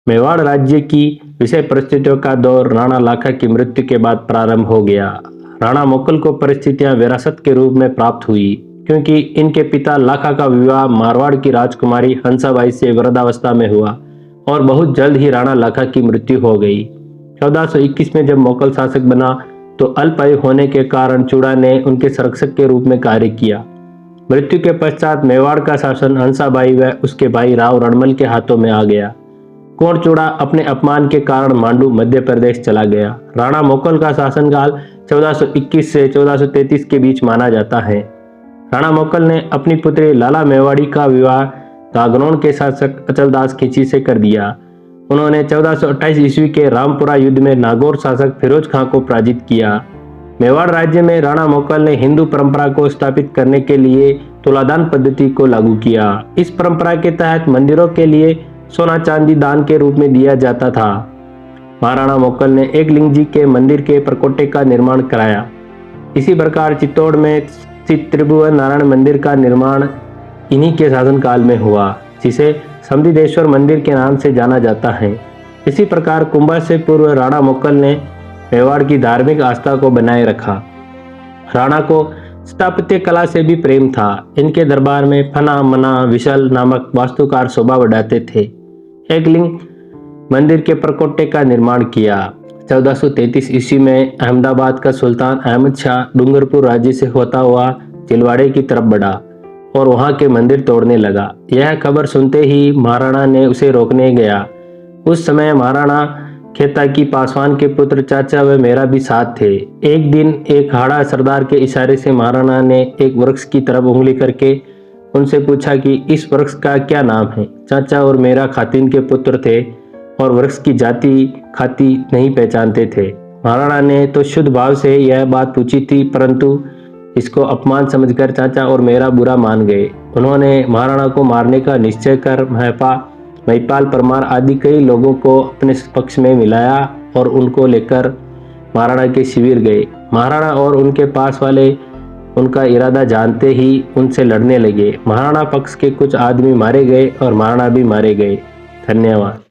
मेवाड़ राज्य की विषय परिस्थितियों का दौर राणा लाखा की मृत्यु के बाद प्रारंभ हो गया। राणा मोकल को परिस्थितियां विरासत के रूप में प्राप्त हुई क्योंकि इनके पिता लाखा का विवाह मारवाड़ की राजकुमारी हंसाबाई से वृद्धावस्था में हुआ और बहुत जल्द ही राणा लाखा की मृत्यु हो गई। 1421 में जब मोकल शासक बना तो अल्पायु होने के कारण चूड़ा ने उनके संरक्षक के रूप में कार्य किया। मृत्यु के पश्चात मेवाड़ का शासन हंसाबाई व उसके भाई राव रणमल के हाथों में आ गया। कुंवर चूड़ा अपने अपमान के कारण मांडू मध्य प्रदेश चला गया। राणा मोकल का शासनकाल 1421 से 1433 के बीच माना जाता है। राणा मोकल ने अपनी पुत्री लाला मेवाड़ी का विवाह गागनौर के शासक अचलदास खिची से कर दिया। उन्होंने 1428 ईस्वी के रामपुरा युद्ध में नागौर शासक फिरोज खां को पराजित किया। मेवाड़ राज्य में राणा मोकल ने हिंदू परंपरा को स्थापित करने के लिए तुलादान पद्धति को लागू किया। इस परंपरा के तहत मंदिरों के लिए सोना चांदी दान के रूप में दिया जाता था। महाराणा मोकल ने एक लिंग जी के मंदिर के परकोटे का निर्माण कराया। इसी प्रकार चित्तौड़ में स्थित त्रिभुवन नारायण मंदिर का निर्माण इन्हीं के शासनकाल में हुआ, जिसे समधिदेश्वर मंदिर के नाम से जाना जाता है। इसी प्रकार कुंभा से पूर्व राणा मोकल ने मेवाड़ की धार्मिक आस्था को बनाए रखा। राणा को स्थापत्य कला से भी प्रेम था। इनके दरबार में फना मना विशल नामक वास्तुकार शोभा बढ़ाते थे। एक लिंग मंदिर के परकोटे का निर्माण किया। 1433 ईस्वी में अहमदाबाद का सुल्तान अहमद शाह डूंगरपुर राज्य से होता हुआ चिलवाड़े की तरफ बढ़ा और वहां के मंदिर तोड़ने लगा। यह खबर सुनते ही महाराणा ने उसे रोकने गया। उस समय महाराणा खेता की पासवान के पुत्र चाचा व मेरा भी साथ थे। एक दिन एक हाड़ा सरदार के इशारे से महाराणा ने एक वृक्ष की तरफ उंगली करके उनसे पूछा कि इस वृक्ष का क्या नाम है। चाचा और मेरा खातिन के पुत्र थे और वृक्ष की जाति खाती नहीं पहचानते थे। महाराणा ने तो शुद्ध भाव से यह बात पूछी थी, परंतु इसको अपमान समझकर चाचा और मेरा बुरा मान गए। उन्होंने महाराणा को मारने का निश्चय कर महिपाल परमार आदि कई लोगों को अपने पक्ष में मिलाया और उनको लेकर महाराणा के शिविर गए। महाराणा और उनके पास वाले उनका इरादा जानते ही उनसे लड़ने लगे। महाराणा पक्ष के कुछ आदमी मारे गए और महाराणा भी मारे गए। धन्यवाद।